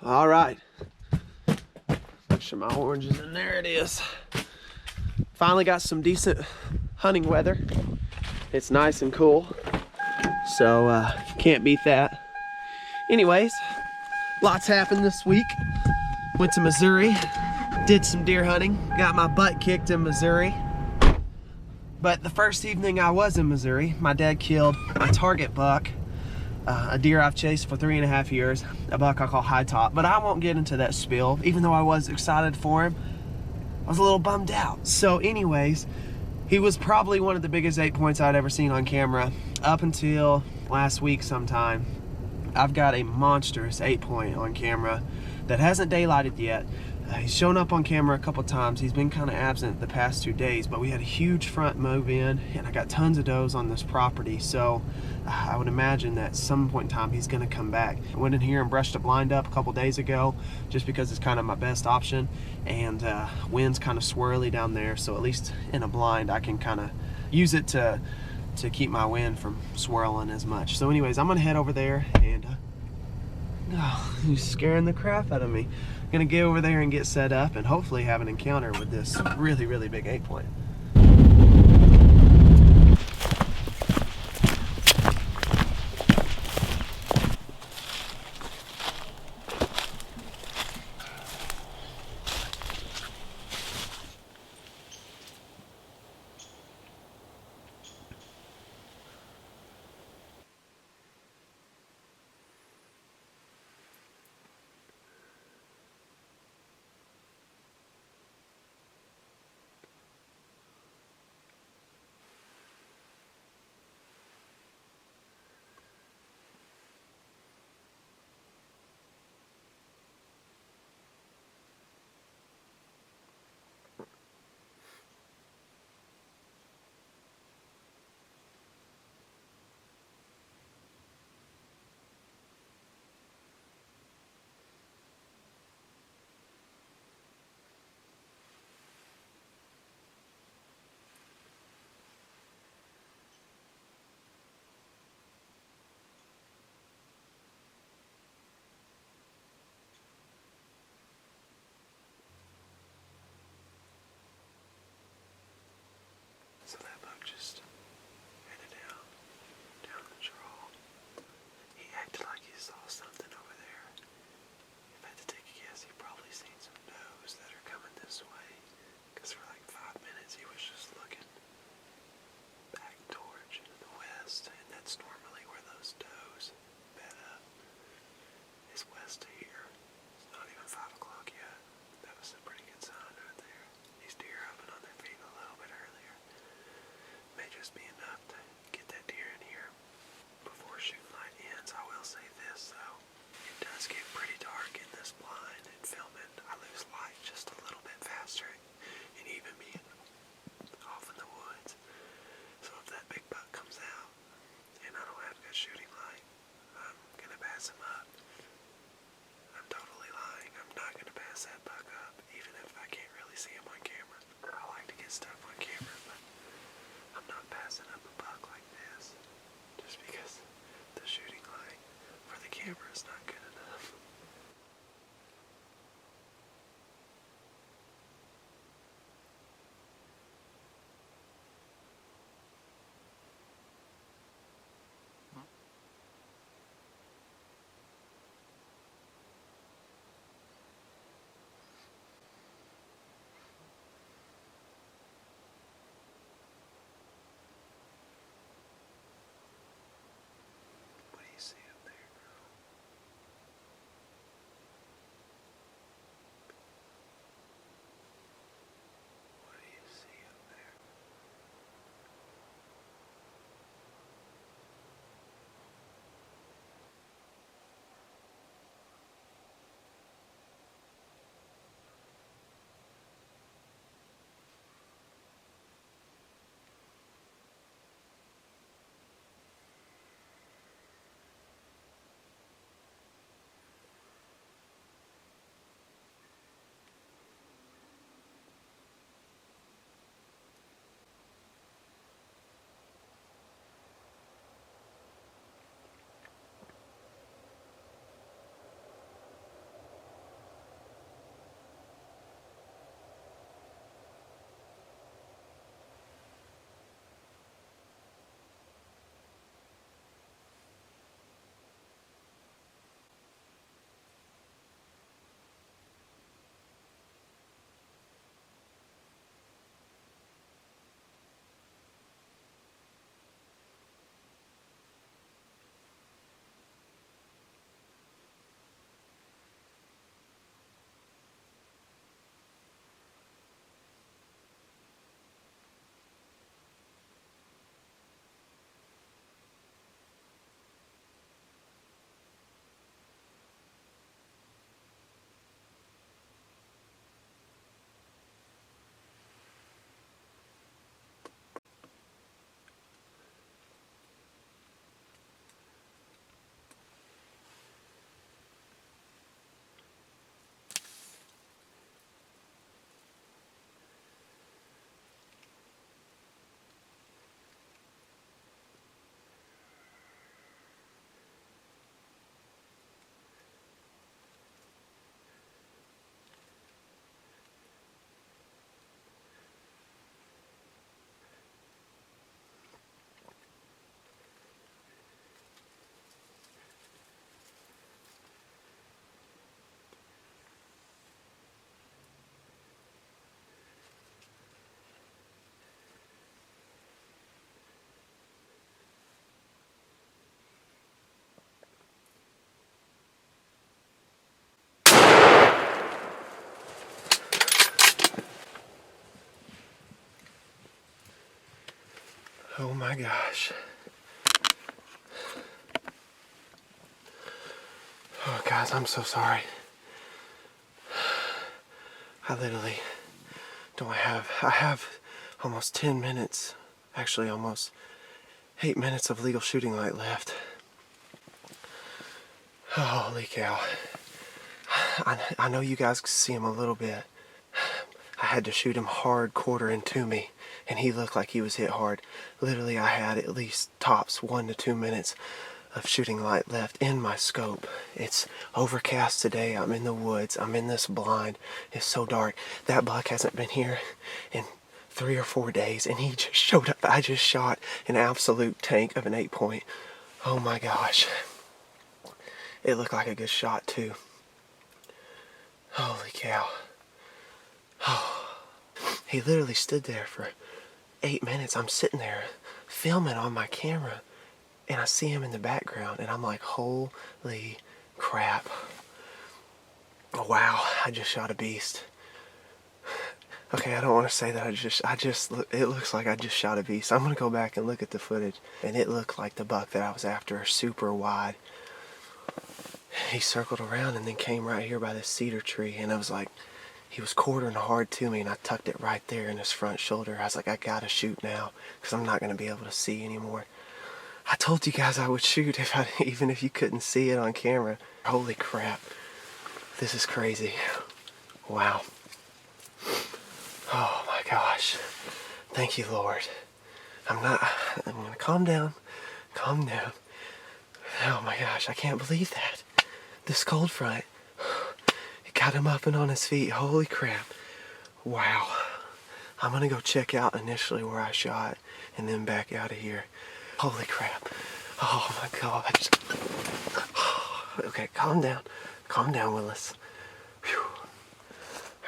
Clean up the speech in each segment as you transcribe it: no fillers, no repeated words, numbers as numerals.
All right. Make sure my oranges in there. It is. Finally got some decent hunting weather. It's nice and cool, so can't beat that. Anyways, lots happened this week. Went to Missouri, did some deer hunting, got my butt kicked in Missouri. But the first evening I was in Missouri, my dad killed my target buck, a deer I've chased for 3.5 years, a buck I call High Top. But I won't get into that spiel. Even though I was excited for him, I was a little bummed out. So anyways, he was probably one of the biggest 8 points I'd ever seen on camera up until last week sometime. I've got a monstrous 8 point on camera that hasn't daylighted yet. He's shown up on camera a couple times. He's been kind of absent the past 2 days, but we had a huge front move in and I got tons of does on this property. So I would imagine that at some point in time he's gonna come back. I went in here and brushed a blind up a couple days ago just because it's kind of my best option, and wind's kind of swirly down there, so at least in a blind I can kind of use it to keep my wind from swirling as much. So anyways, I'm gonna head over there and oh, he's scaring the crap out of me. I'm gonna get over there and get set up and hopefully have an encounter with this really, really big 8 point. Oh my gosh. Oh guys, I'm so sorry. I literally don't have, I have almost 10 minutes, actually almost 8 minutes of legal shooting light left. Holy cow. I know you guys can see him a little bit. I had to shoot him hard quartering to me, and he looked like he was hit hard. Literally, I had at least tops 1 to 2 minutes of shooting light left in my scope. It's overcast today. I'm in the woods. I'm in this blind. It's so dark. That buck hasn't been here in 3 or 4 days, and he just showed up. I just shot an absolute tank of an 8-point. Oh my gosh. It looked like a good shot too. Holy cow. Oh. He literally stood there for 8 minutes. I'm sitting there filming on my camera, and I see him in the background, and I'm like, holy crap. Wow, I just shot a beast. Okay, I don't want to say that it looks like I just shot a beast. I'm going to go back and look at the footage, and it looked like the buck that I was after, super wide. He circled around and then came right here by this cedar tree, and I was like, he was quartering hard to me, and I tucked it right there in his front shoulder. I was like, I gotta shoot now, because I'm not going to be able to see anymore. I told you guys I would shoot even if you couldn't see it on camera. Holy crap. This is crazy. Wow. Oh my gosh. Thank you, Lord. I'm going to calm down. Calm down. Oh my gosh, I can't believe that. This cold front. It got him up and on his feet. Holy crap. Wow. I'm going to go check out initially where I shot and then back out of here. Holy crap. Oh my gosh. Okay, calm down. Calm down, Willis. Whew.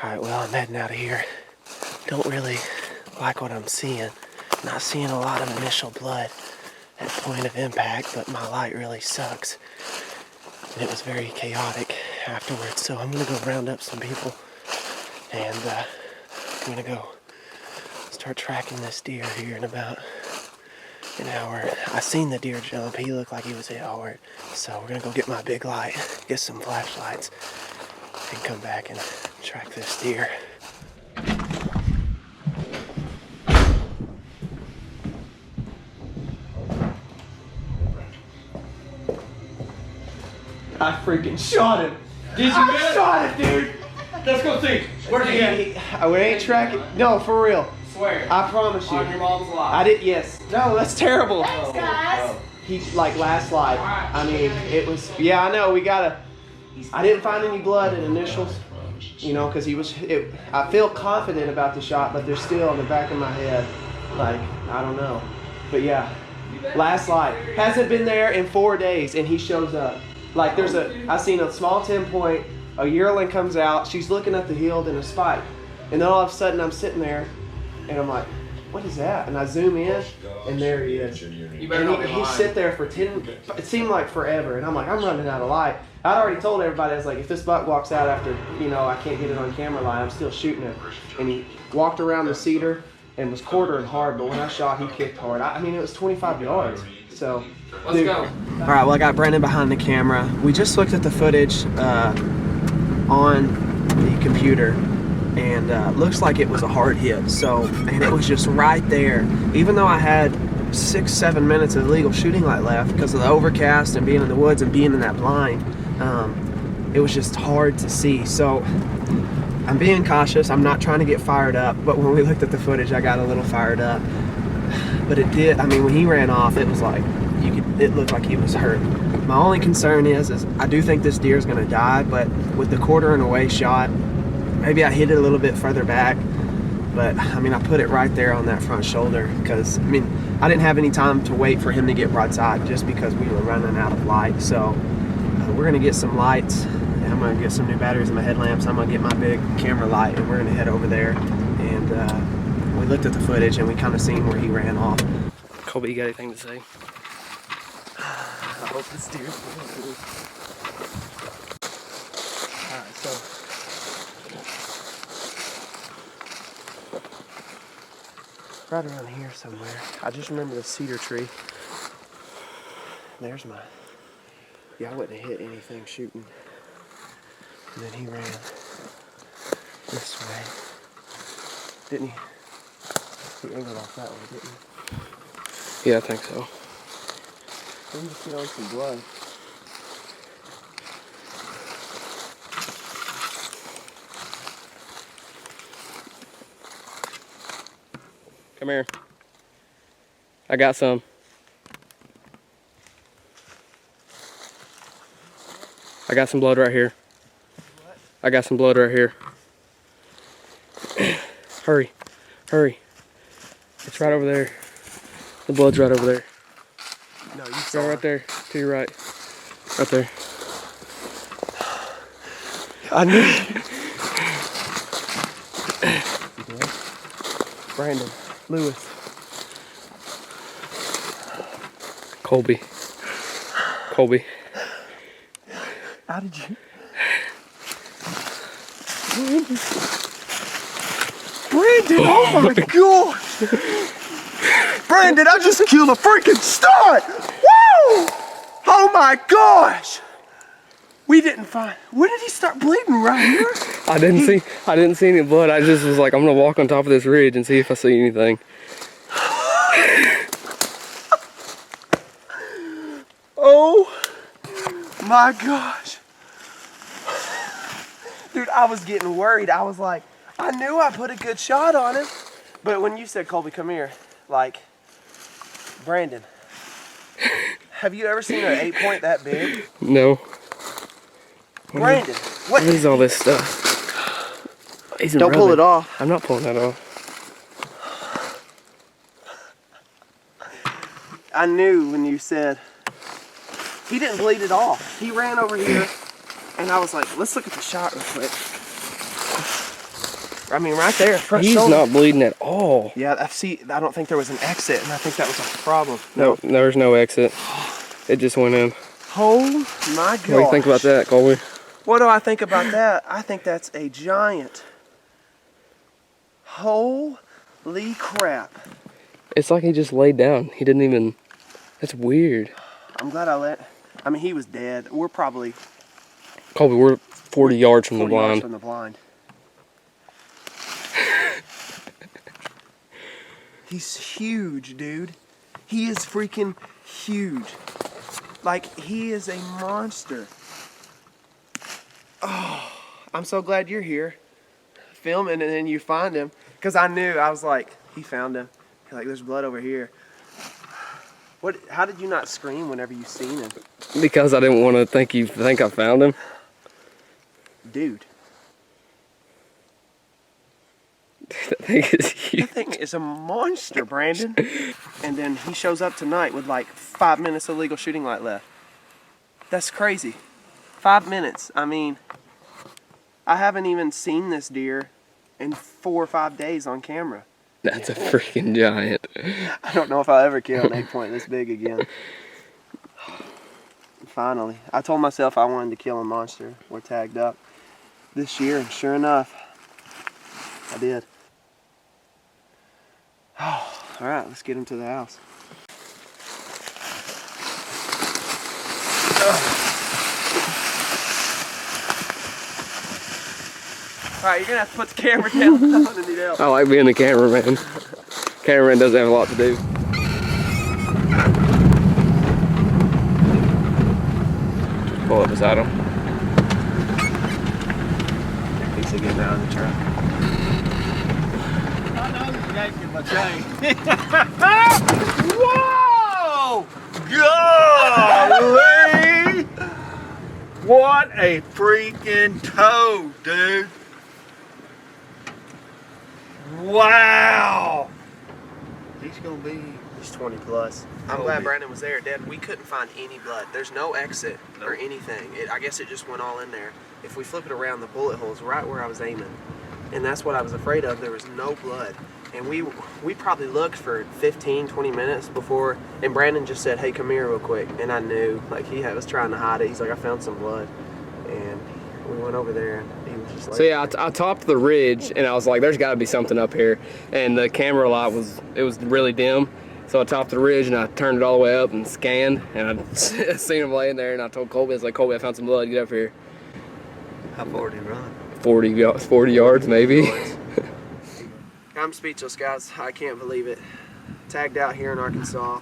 Alright, well, I'm heading out of here. Don't really like what I'm seeing. Not seeing a lot of initial blood at point of impact, but my light really sucks. And it was very chaotic afterwards, so I'm going to go round up some people, and I'm going to go start tracking this deer here in about an hour. I seen the deer jump. He looked like he was hit hard, so we're going to go get my big light, get some flashlights, and come back and track this deer. I freaking shot him. Did you really? Shot it, dude. Let's go see. Where's he at? We ain't tracking. No, for real. Swear. I promise you. On your mom's life. I did. Yes. No, that's terrible. Thanks, guys. He like last light. I mean, it was. Yeah, I know. We gotta. I didn't find any blood in initials. You know, because he was. I feel confident about the shot, but there's still in the back of my head, like I don't know. But yeah, last light hasn't been there in 4 days, and he shows up. Like I seen a small 10-point, a yearling comes out, she's looking at the hill in a spike. And then all of a sudden I'm sitting there and I'm like, what is that? And I zoom in and there he is. You better not be And he sit there for 10, it seemed like forever. And I'm like, I'm running out of light. I'd already told everybody, I was like, if this buck walks out after, you know, I can't get it on camera light, I'm still shooting him. And he walked around the cedar and was quartering hard, but when I shot, he kicked hard. I mean, it was 25 yards. So, Let's go. All right, well, I got Brandon behind the camera. We just looked at the footage on the computer, and looks like it was a hard hit. So, and it was just right there. Even though I had 6-7 minutes of legal shooting light left because of the overcast and being in the woods and being in that blind, it was just hard to see. So, I'm being cautious. I'm not trying to get fired up, but when we looked at the footage, I got a little fired up. But it did, I mean, when he ran off, it was like, it looked like he was hurt. My only concern is I do think this deer is going to die, but with the quartering away shot, maybe I hit it a little bit further back. But, I mean, I put it right there on that front shoulder because, I mean, I didn't have any time to wait for him to get broadside just because we were running out of light. So, we're going to get some lights. I'm going to get some new batteries in my headlamps. I'm going to get my big camera light, and we're going to head over there. And we looked at the footage, and we kind of seen where he ran off. Colby, you got anything to say? I hope this deer's good. Alright, so right around here somewhere. I just remember the cedar tree. There's my... Yeah, I wouldn't have hit anything shooting. And then he ran this way. Didn't he? He angled off that way, didn't he? Yeah, I think so. Let me just get on some blood. Come here. I got some. I got some blood right here. I got some blood right here. Hurry. Hurry. It's right over there. The blood's right over there. No, you Right, saw right there. To your right. Right there. I knew. Brandon, Lewis. Colby. Colby. How did you? Brandon, oh my gosh! Brandon, I just killed a freaking stud! Woo! Oh my gosh! We didn't find. When did he start bleeding? Right here? I didn't see any blood. I just was like, I'm gonna walk on top of this ridge and see if I see anything. Oh my gosh. Dude, I was getting worried. I was like, I knew I put a good shot on him. But when you said, Colby, come here, like, Brandon, have you ever seen an 8-point that big? No. Brandon, what? What is all this stuff? He's Don't pull it off. I'm not pulling that off. I knew when you said, he didn't bleed at all. He ran over here, and I was like, let's look at the shot real quick. I mean, right there, front He's shoulder. not bleeding at all. Yeah, I don't think there was an exit, and I think that was a problem. No, there's no exit. It just went in. Oh my gosh. What do you think about that, Colby? What do I think about that? I think that's a giant. Holy crap. It's like he just laid down. He didn't even... That's weird. I'm glad I mean, he was dead. We're probably Colby, we're 40 yards from the 40 yards blind. from the blind. He's huge, dude. He is freaking huge. Like, he is a monster. Oh, I'm so glad you're here filming and then you find him. Because I knew, I was like, he found him. Like, there's blood over here. How did you not scream whenever you seen him? Because I didn't want to think you think I found him. Dude. That thing is huge. That thing is a monster, Brandon. And then he shows up tonight with like 5 minutes of legal shooting light left. That's crazy. 5 minutes. I mean, I haven't even seen this deer in 4 or 5 days on camera. That's a freaking giant. I don't know if I'll ever kill an 8-point this big again. Finally. I told myself I wanted to kill a monster. We're tagged up this year, and sure enough, I did. Oh, all right, let's get him to the house. All right, you're gonna have to put the camera down. I'm gonna need help. I like being the cameraman. Cameraman doesn't have a lot to do. Just pull up beside him. He's getting out of the truck. I know you're yanking my chain. Whoa! Golly! What a freaking toe, dude! Wow! He's gonna be... He's 20 plus. I'm Oh, glad man. Brandon was there. Dad, we couldn't find any blood. There's no exit or anything. I guess it just went all in there. If we flip it around, the bullet hole's right where I was aiming. And that's what I was afraid of. There was no blood. And we probably looked for 15, 20 minutes before, and Brandon just said, hey, come here real quick. And I knew, like, he was trying to hide it. He's like, I found some blood. And We went over there and he was just like. So yeah, I topped the ridge and I was like, there's got to be something up here. And the camera light was really dim. So I topped the ridge and I turned it all the way up and scanned, and I seen him laying there. And I told Colby, I was like, Colby, I found some blood. Get up here. How far did he run? 40 yards maybe. I'm speechless, guys. I can't believe it. Tagged out here in Arkansas.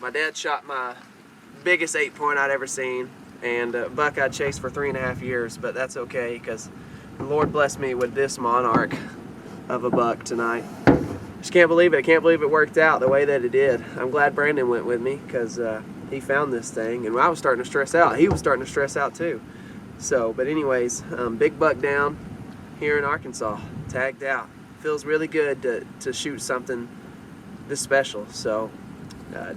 My dad shot my biggest 8-point I'd ever seen, and a buck I'd chased for 3.5 years, but that's okay because the Lord blessed me with this monarch of a buck tonight. Just can't believe it. I can't believe it worked out the way that it did. I'm glad Brandon went with me because he found this thing, and I was starting to stress out. He was starting to stress out too. So, but anyways, big buck down here in Arkansas, tagged out. Feels really good to shoot something this special. So,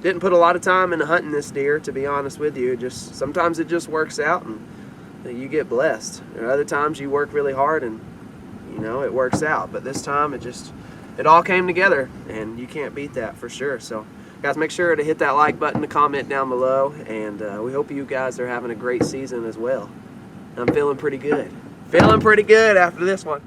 didn't put a lot of time into hunting this deer, to be honest with you. Just sometimes it just works out and you get blessed. There are other times you work really hard and you know it works out. But this time it all came together, and you can't beat that for sure. So, guys, make sure to hit that like button, to comment down below, and we hope you guys are having a great season as well. I'm feeling pretty good. Feeling pretty good after this one.